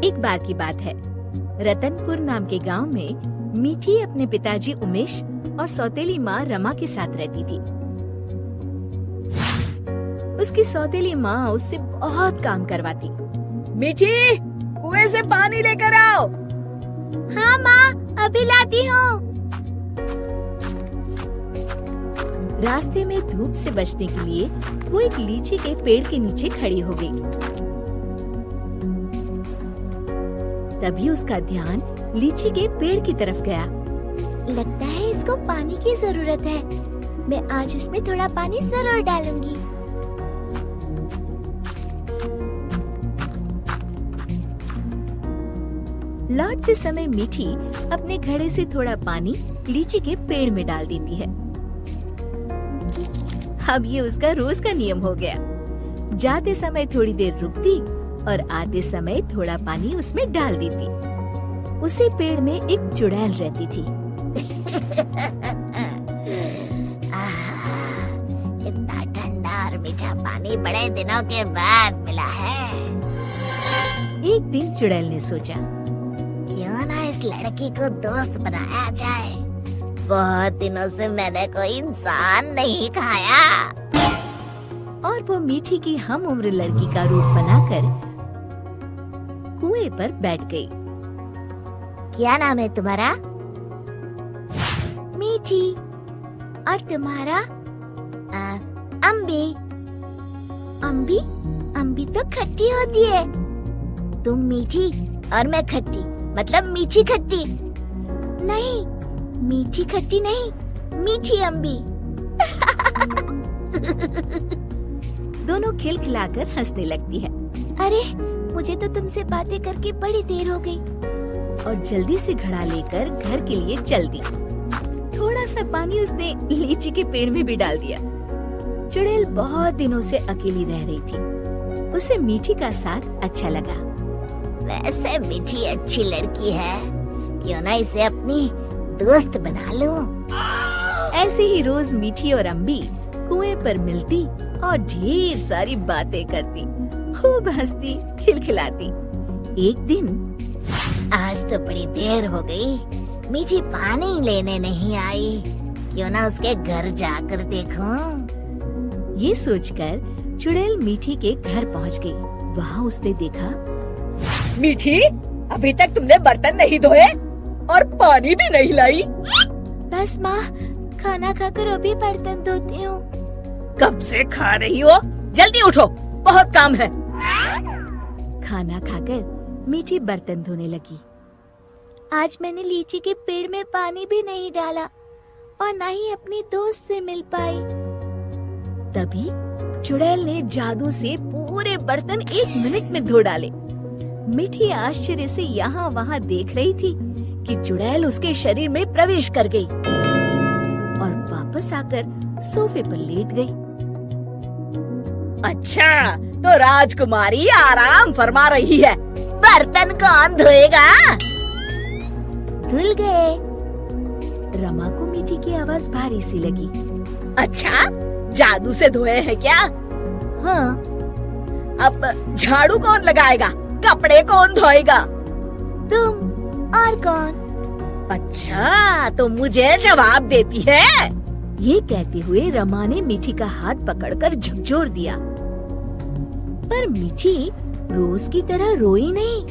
एक बार की बात है, रतनपुर नाम के गांव में मीठी अपने पिताजी उमेश और सौतेली माँ रमा के साथ रहती थी। उसकी सौतेली माँ उससे बहुत काम करवाती। मीठी, कुएं से पानी लेकर आओ। हाँ माँ, अभी लाती हूँ। रास्ते में धूप से बचने के लिए वो एक लीची के पेड़ के नीचे खड़ी हो गई। तभी उसका ध्यान लीची के पेड़ की तरफ गया। लगता है इसको पानी की जरूरत है। मैं आज इसमें थोड़ा पानी जरूर डालूंगी। लौटते समय मीठी अपने घड़े से थोड़ा पानी लीची के पेड़ में डाल देती है। अब ये उसका रोज का नियम हो गया। जाते समय थोड़ी देर रुकती और आते समय थोड़ा पानी उसमें डाल देती। उसी पेड़ में एक चुड़ैल रहती थी। इतना ठंडा और मीठा पानी बड़े दिनों के बाद मिला है। एक दिन चुड़ैल ने सोचा, क्यों ना इस लड़की को दोस्त बनाया जाए। बहुत दिनों से मैंने कोई इंसान नहीं खाया। और वो मीठी की हम उम्र लड़की का रूप बनाकर कुएं पर बैठ गई। क्या नाम है तुम्हारा? मीठी। और तुम्हारा? अम्बी। अम्बी? अम्बी तो खट्टी होती है। तुम मीठी और मैं खट्टी, मतलब मीठी खट्टी। नहीं, मीठी खट्टी नहीं, मीठी अम्बी। दोनों खिलखिलाकर हंसने लगती है। अरे, मुझे तो तुमसे बातें करके बड़ी देर हो गई। और जल्दी से घड़ा लेकर घर के लिए चल दी। थोड़ा सा पानी उसने लीची के पेड़ में भी डाल दिया। चुड़ैल बहुत दिनों से अकेली रह रही थी। उसे मीठी का साथ अच्छा लगा। वैसे मीठी अच्छी लड़की है, क्यों ना इसे अपनी दोस्त बना लूं। ऐसे ही रोज मीठी और अम्बी कुएं पर मिलती और ढेर सारी बातें करती, खूब हंसती, खिलखिलाती। एक दिन, आज तो बड़ी देर हो गई, मीठी पानी लेने नहीं आई। क्यों ना उसके घर जाकर देखूं। ये सोचकर चुड़ैल मीठी के घर पहुंच गई। वहाँ उसने देखा, मीठी, अभी तक तुमने बर्तन नहीं धोए और पानी भी नहीं लाई। बस माँ, खाना खाकर अभी बर्तन धोती हूँ। कब से खा रही हो? जल्दी उठो, बहुत काम है। खाना खाकर मीठी बर्तन धोने लगी। आज मैंने लीची के पेड़ में पानी भी नहीं डाला और न ही अपनी दोस्त से मिल पाई। तभी चुड़ैल ने जादू से पूरे बर्तन 1 मिनट में धो डाले। मीठी आश्चर्य से यहाँ वहाँ देख रही थी कि चुड़ैल उसके शरीर में प्रवेश कर गई और वापस आकर सोफे पर लेट गई। अच्छा, तो राजकुमारी आराम फरमा रही है। बर्तन कौन धोएगा? धुल गए। रमा को मीठी की आवाज भारी सी लगी। अच्छा, जादू से धोए हैं क्या? हाँ। अब झाड़ू कौन लगाएगा? कपड़े कौन धोएगा? तुम। और कौन? अच्छा, तो मुझे जवाब देती है। ये कहते हुए रमा ने मीठी का हाथ पकड़कर झकझोर दिया। पर मीठी रोज की तरह रोई नहीं,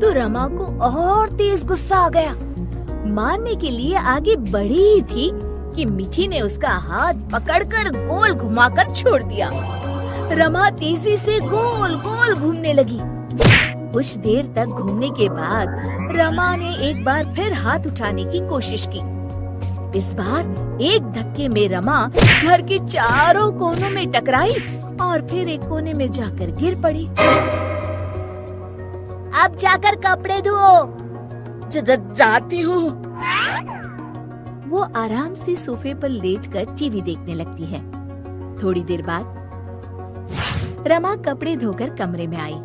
तो रमा को और तेज गुस्सा आ गया। मारने के लिए आगे बढ़ी ही थी कि मीठी ने उसका हाथ पकड़कर गोल घुमाकर छोड़ दिया। रमा तेजी से गोल गोल घूमने लगी। कुछ देर तक घूमने के बाद रमा ने एक बार फिर हाथ उठाने की कोशिश की। इस बार एक धक्के में रमा घर के चारों कोनों में टकराई और फिर एक कोने में जाकर गिर पड़ी। अब जाकर कपड़े धो। जाती हूँ। वो आराम से सोफे पर लेटकर टीवी देखने लगती है। थोड़ी देर बाद रमा कपड़े धोकर कमरे में आई।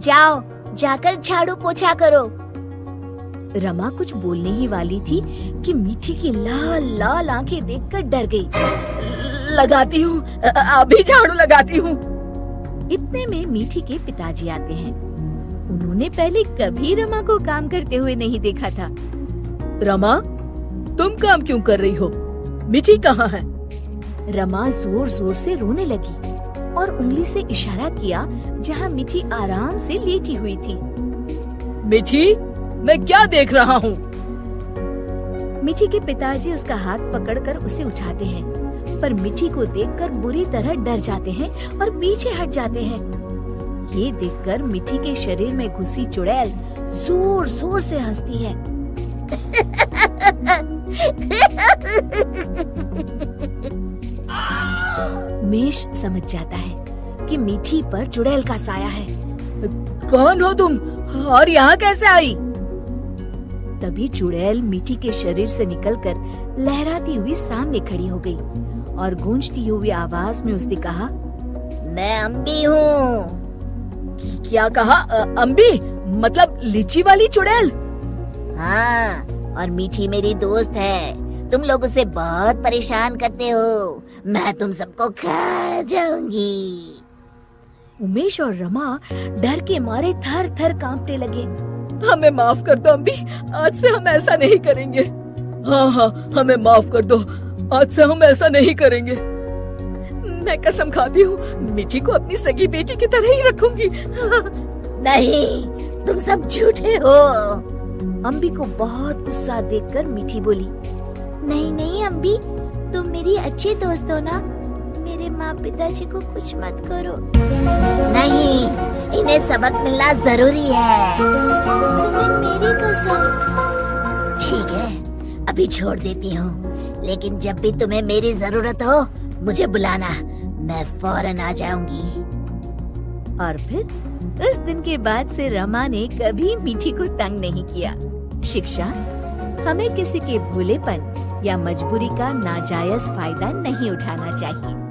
जाओ, जाकर झाड़ू पोछा करो। रमा कुछ बोलने ही वाली थी कि मीठी की लाल लाल आंखें देखकर डर गई। लगाती हूँ, अभी झाड़ू लगाती हूँ। इतने में मीठी के पिताजी आते हैं। उन्होंने पहले कभी रमा को काम करते हुए नहीं देखा था। रमा, तुम काम क्यों कर रही हो? मीठी कहाँ है? रमा जोर जोर से रोने लगी और उंगली से इशारा किया जहाँ मीठी आराम से लेटी हुई थी। मीठी, मैं क्या देख रहा हूँ? मीठी के पिताजी उसका हाथ पकड़कर उसे उठाते हैं, पर मीठी को देखकर बुरी तरह डर जाते हैं और पीछे हट जाते हैं। ये देखकर मीठी के शरीर में घुसी चुड़ैल जोर जोर से हंसती है। उमेश समझ जाता है कि मीठी पर चुड़ैल का साया है। कौन हो तुम और यहाँ कैसे आई? तभी चुड़ैल मीठी के शरीर से निकलकर लहराती हुई सामने खड़ी हो गई और गूंजती हुई आवाज में उसने कहा, मैं अम्बी हूँ। क्या कहा? अम्बी मतलब लीची वाली चुड़ैल? हाँ, और मीठी मेरी दोस्त है। तुम लोग उसे बहुत परेशान करते हो। मैं तुम सबको खा जाऊंगी। उमेश और रमा डर के मारे थर थर कांपने लगे। हमें माफ कर दो अम्बी, आज से हम ऐसा नहीं करेंगे। हाँ हाँ, हमें माफ कर दो, आज से हम ऐसा नहीं करेंगे। मैं कसम खाती हूँ, मीठी को अपनी सगी बेटी की तरह ही रखूंगी। नहीं, तुम सब झूठे हो। अम्बी को बहुत गुस्सा देखकर मीठी बोली, नहीं नहीं अम्बी, तुम मेरी अच्छी दोस्त हो ना। मेरे माँ पिताजी को कुछ मत करो। नहीं, इन्हें सबक मिलना जरूरी है। तुम्हें मेरी कसम। ठीक है, अभी छोड़ देती हूँ, लेकिन जब भी तुम्हें मेरी जरूरत हो मुझे बुलाना, मैं फौरन आ जाऊंगी। और फिर उस दिन के बाद से रमा ने कभी मीठी को तंग नहीं किया। शिक्षा, हमें किसी के भोलेपन या मजबूरी का नाजायज फायदा नहीं उठाना चाहिए।